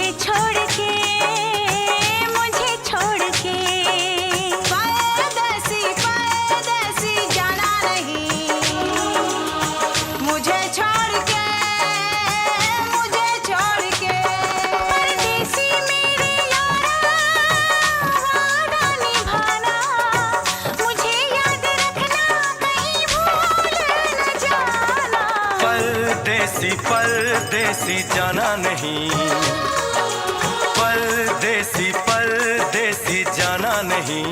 मुझे छोड़ के, मुझे छोड़ के। परदेसी परदेसी जाना नहीं, मुझे छोड़ के, मुझे छोड़ के। परदेसी मेरे यारा वादा निभाना, मुझे याद रखना कहीं भूल न जाना। परदेसी परदेसी जाना नहीं, परदेसी परदेसी जाना नहीं,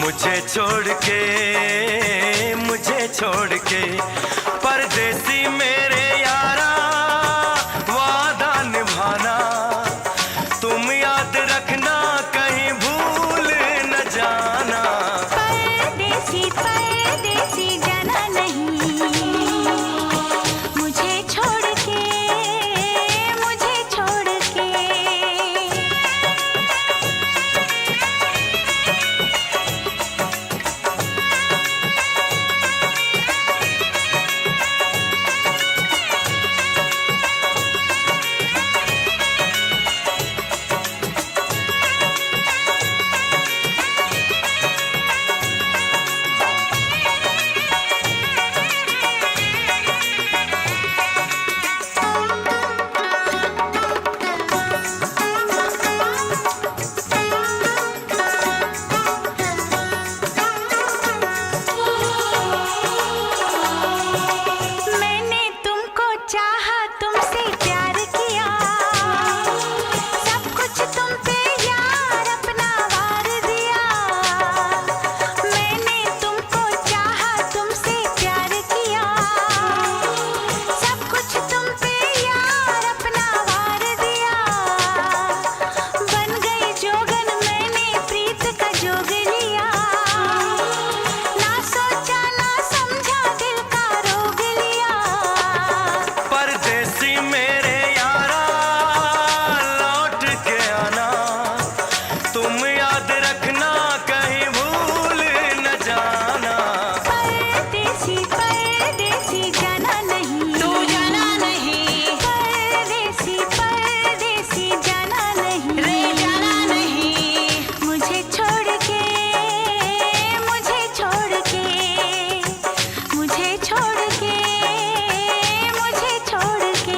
मुझे छोड़ के, मुझे छोड़ के। परदेसी मेरे यारा वादा निभाना, तुम याद रखना कहीं भूल न जाना। परदेसी परदेसी जाना नहीं, मुझे छोड़ के, मुझे छोड़ के। मैंने तुमको चाहा, तुमसे प्यार किया, सब कुछ तुम पे यार अपना वार दिया। मैंने तुमको चाहा, तुमसे प्यार किया, सब कुछ तुम पे यार अपना वार दिया। बन गई जोगन मैंने प्रीत का जोग लिया, ना सोचा ना समझा दिल का रोग लिया। परदेसी मेरे यारा लौट के आना, तुम याद रखना कहीं भूल न जाना। परदेसी परदेसी जाना नहीं, तू जाना नहीं। परदेसी परदेसी जाना नहीं, रे जाना नहीं। मुझे छोड़ के, मुझे छोड़ के, मुझे छोड़ के, मुझे छोड़ के।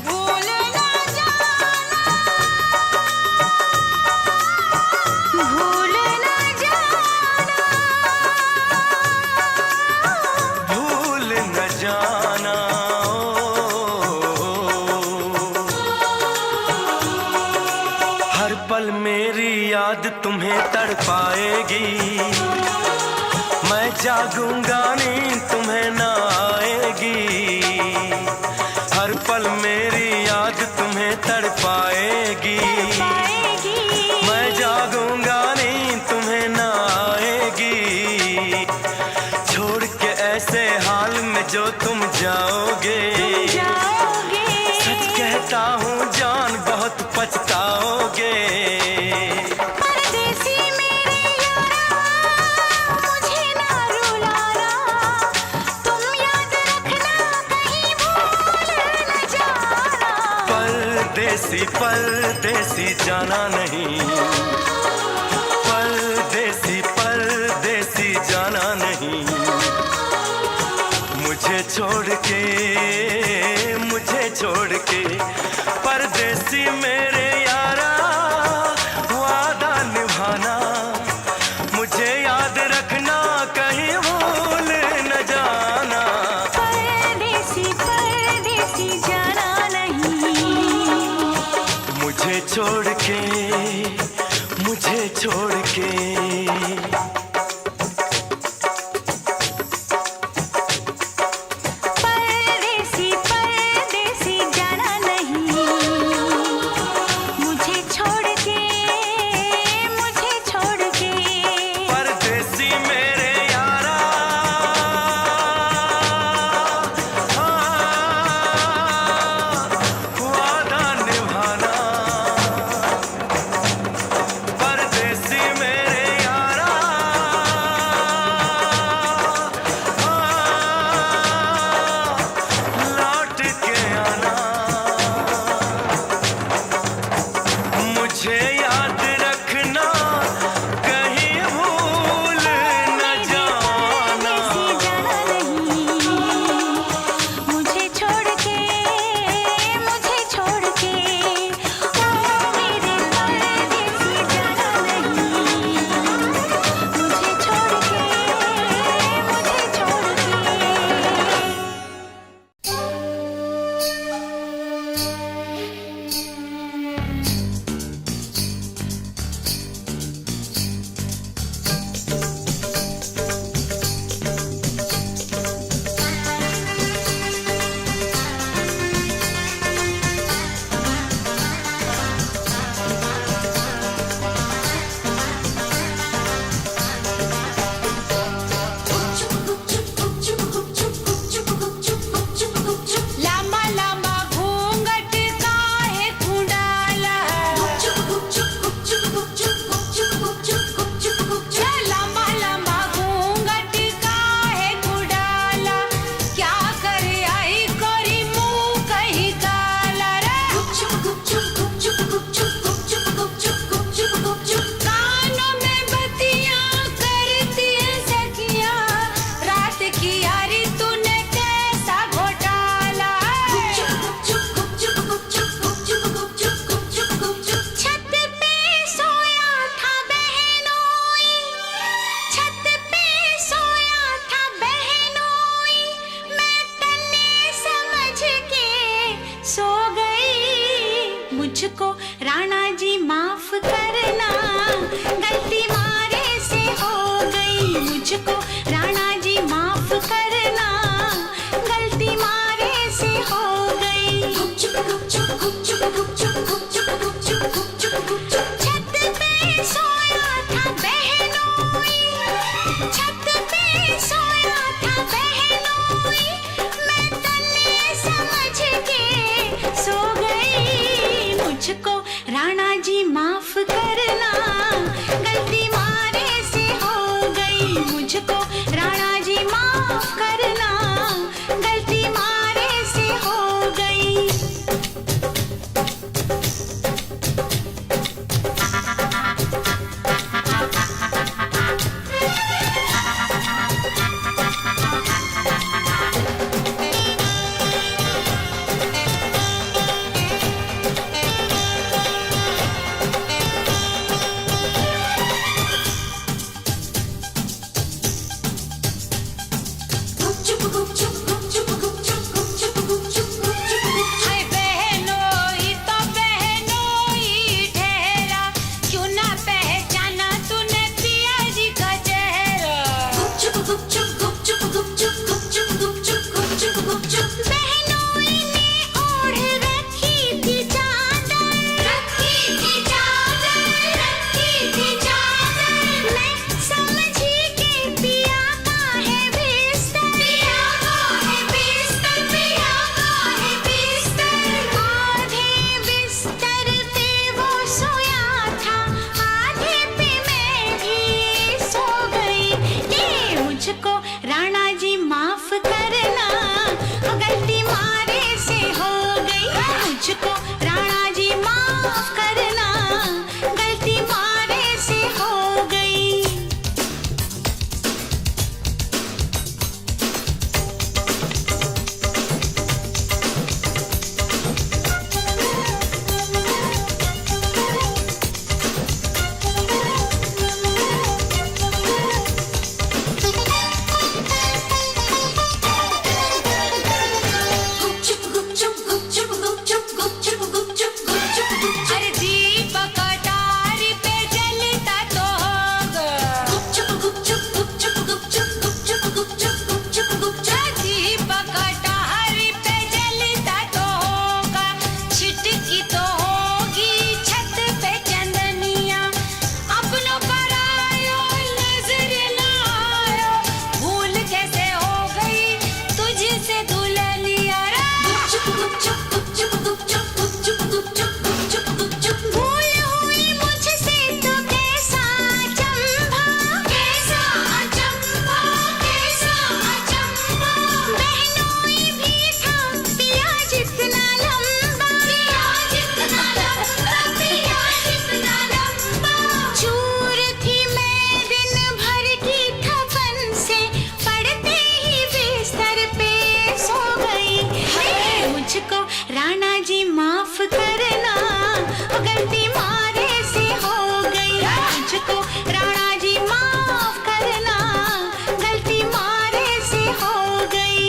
भूल ना जाना, भूल ना जाना। भूल न जाना हर पल मेरी याद तुम्हें तड़पाएगी, मैं जागूंगा नींद तुम्हें न आएगी। हर पल मेरी याद तुम्हें तड़पाएगी, पाएगी मैं जागूंगा नींद तुम्हें न आएगी। छोड़ के ऐसे हाल में जो तुम जाओगे, जाओगे। सच कहता हूँ जान बहुत पछताओगे। परदेसी मेरे यारा मुझे ना रुलाना, तुम याद रखना कहीं भूल न जाना। परदेसी परदेसी जाना नहीं, परदेसी परदेसी जाना नहीं, मुझे छोड़ के, मुझे छोड़ के। परदेसी मेरे यारा वादा निभाना, मुझे याद रखना कहीं भूल न जाना। परदेसी परदेसी जाना नहीं, मुझे छोड़ के, मुझे छोड़ के। परदेसी परदेसी जाना नहीं, मुझे छोड़ के, मुझे छोड़ के। परदेसी मेरे यारा हाँ, मुझको राणा जी माफ करना, गलती मारे से हो गई। मुझको राणा जी माफ करना, गलती मारे से हो गई। छत पे सोया था बहनोई, छत पे सोया था बहनोई, मैं तन्ने समझ के सो गई। मुझको राणा जी माफ करना, गलती मारे से हो गई। मुझको राणा जी माफ करना, गलती मारे से हो गई। हाय बहनोई तो बहनोई ठहरा, क्यों ना पहचाना तूने पिया जी का चेहरा। बहनोई ने ओढ़ रखी थी चादर, रखी थी चादर, रखी थी चादर। मैं समझी के पिया का है बिस्तर, पिया का है बिस्तर, पिया का है बिस्तर। आधे बिस्तर पे वो सोया था, आधे पे मैं भी सो गई। ये मुझको राणा जी माफ करना, गलती मारे से हो गई। मुझको राणा जी माफ करना, गलती मारे से हो गई। अरे दीपक अटारी पे जलता तो होगा, दीपक अटारी पे जलता तो होगा। छिटकी तो होगी छत पे चंदनिया, अपनों पर आयो नजर ना आयो। भूल कैसे हो गई तुझसे दुल्हनिया रा। भूल हुई मुझसे तो कैसा अचंभा, कैसा अचंभा, कैसा अचंभा। बहनोई भी था पिया जितना लंबा, पिया जितना लंबा, पिया जितना लंबा। चूर थी मैं दिन भर की थपन से, पड़ते ही बिस्तर पे सो गई। मुझको राणा जी माफ करना, गलती मारे से हो गई। मुझको राणा जी माफ करना, गलती मारे से हो गई।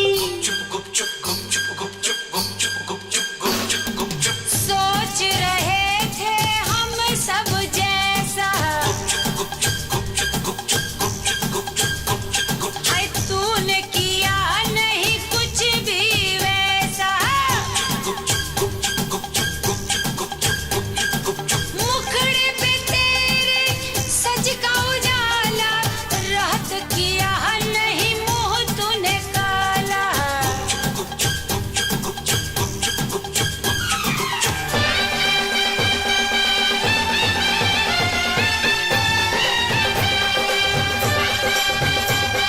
सोच रहे थे हम सब जैसा, हाय तूने किया नहीं कुछ भी वैसा। मुखड़े पे तेरे सज का उजाला, रात किया नहीं मुंह तूने काला।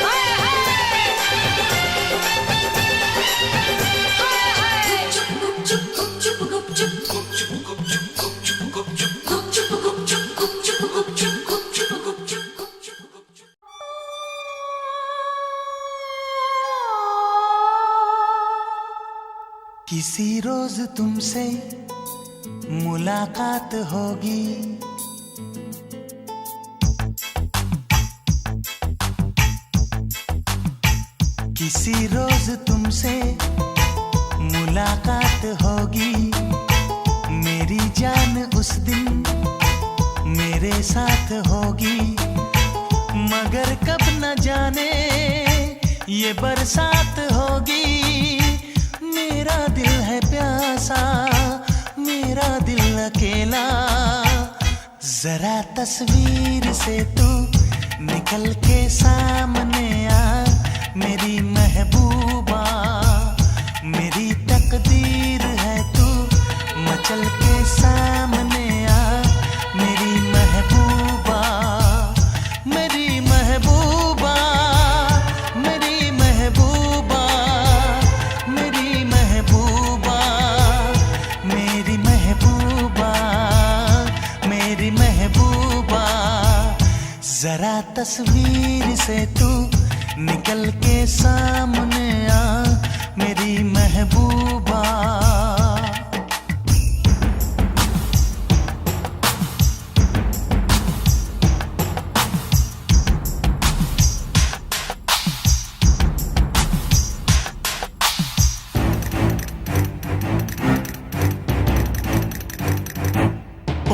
हाय हाय, किसी रोज तुमसे मुलाकात होगी, किसी रोज तुमसे मुलाकात होगी। मेरी जान उस दिन मेरे साथ होगी, मगर कब न जाने ये बरसात होगी। मेरा दिल है प्यासा, मेरा दिल अकेला, जरा तस्वीर से तू निकल के सामने आ मेरी महबूबा। मेरी तकदीर है तू मचल के सामने आ मेरी महबूबा। मेरी महबूबा, मेरी महबूबा, मेरी महबूबा, मेरी महबूबा, मेरी महबूबा। जरा तस्वीर से तू निकल के सामने आ मेरी महबूबा।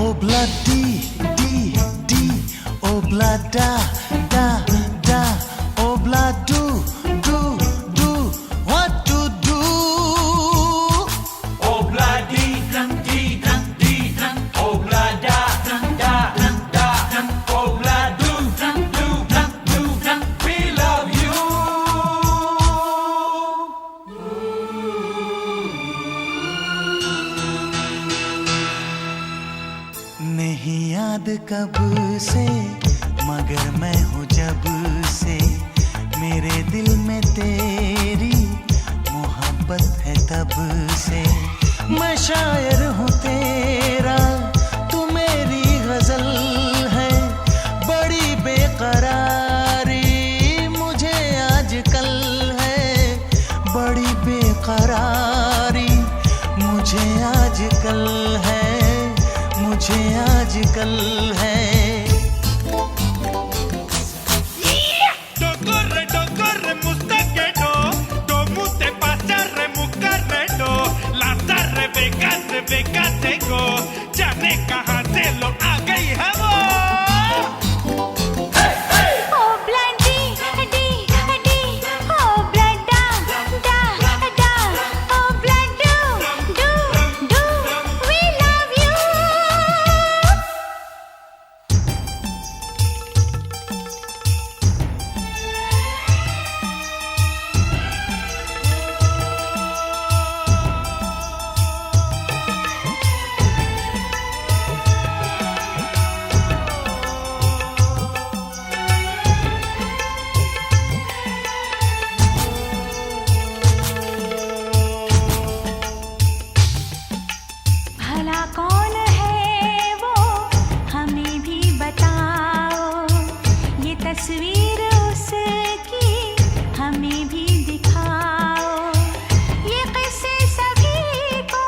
Obla di di di, obla da da da, obla do do do, what to do? Obla di dang di dang di dang, obla da dang da dang da dang, obla do dang do dang do dang. We love you. नहीं याद कब से मगर मैं हूँ जब से, मेरे दिल में तेरी मोहब्बत है तब से। मैं शायर हूँ तेरा, तू मेरी गजल है, बड़ी बेकरारी मुझे आजकल है, बड़ी बेकरारी मुझे आजकल है, मुझे आजकल है। Dogorre, mustaquero, do mute pasarre, mucarredo, lazarre, vegate go, जाने कहाँ से लो आ गई है वो। Oh bloody D D, oh ब्लडा डा डा, oh blood do do, we love you. भला कौन है वो, हमें भी बताओ, ये तस्वीर उसकी हमें भी दिखाओ। ये किस्से सभी को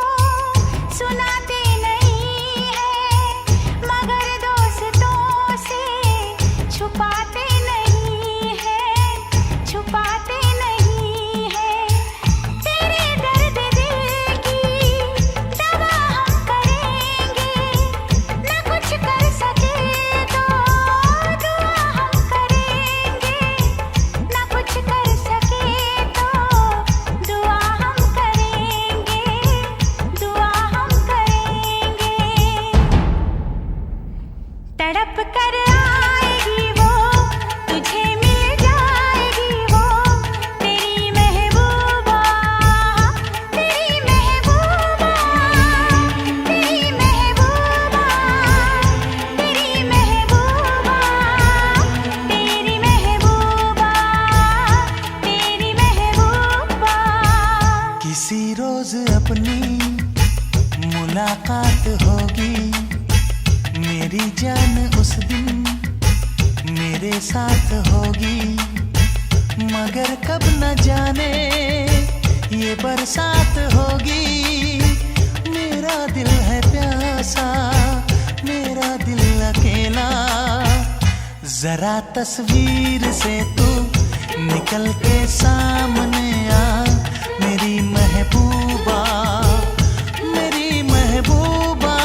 सुनाते नहीं है, मगर दोस्तों से छुपाते नहीं है, छुपाते नहीं है। तेरे दर्द दिल की दवा हम करेंगे, न कुछ कर सके तो दुआ हम करेंगे, न कुछ कर सके तो दुआ हम करेंगे, दुआ हम करेंगे। तड़प कर आएगी वो, तुझे मिल जाएगी वो, तेरी महबूबा, तेरी महबूबा, तेरी महबूबा, तेरी महबूबा, तेरी महबूबा, तेरी महबूबा। किसी रोज अपनी मुलाकात होगी, मेरी जान उस दिन मेरे साथ होगी, मगर कब न जाने ये बरसात होगी। मेरा दिल है प्यासा, मेरा दिल अकेला, जरा तस्वीर से तू निकल के सामने आ मेरी महबूबा। मेरी महबूबा,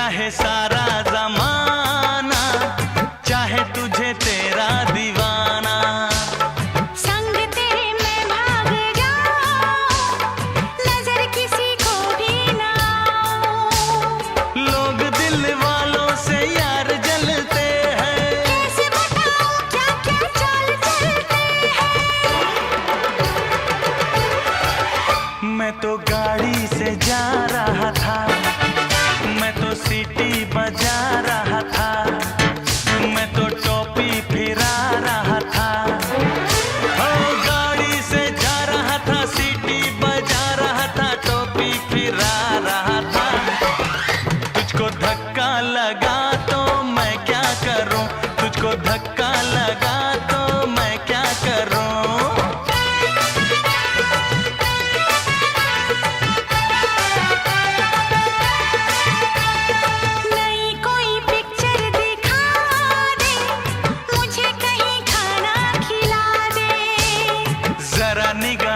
चाहे सारा जमाना, चाहे तुझे तेरा दीवाना। संग तेरे मैं भाग जाऊं, नजर किसी को भी ना आऊं। लोग दिल वालों से यार जलते हैं, कैसे बताऊं क्या क्या चाल चलते हैं। मैं तो गाड़ी से जा रहा था, मैं तो सीटी बजा रहा था, मैं तो टोपी फिरा रहा था। ओ गाड़ी से जा रहा था, सीटी बजा रहा था, टोपी फिरा रहा था। तुझको धक्का लगा तो मैं क्या करूं, तुझको धक्का लगा तो मैं क्या करूं। नई कोई पिक्चर दिखा दे, मुझे कहीं खाना खिला दे। जरा निगाह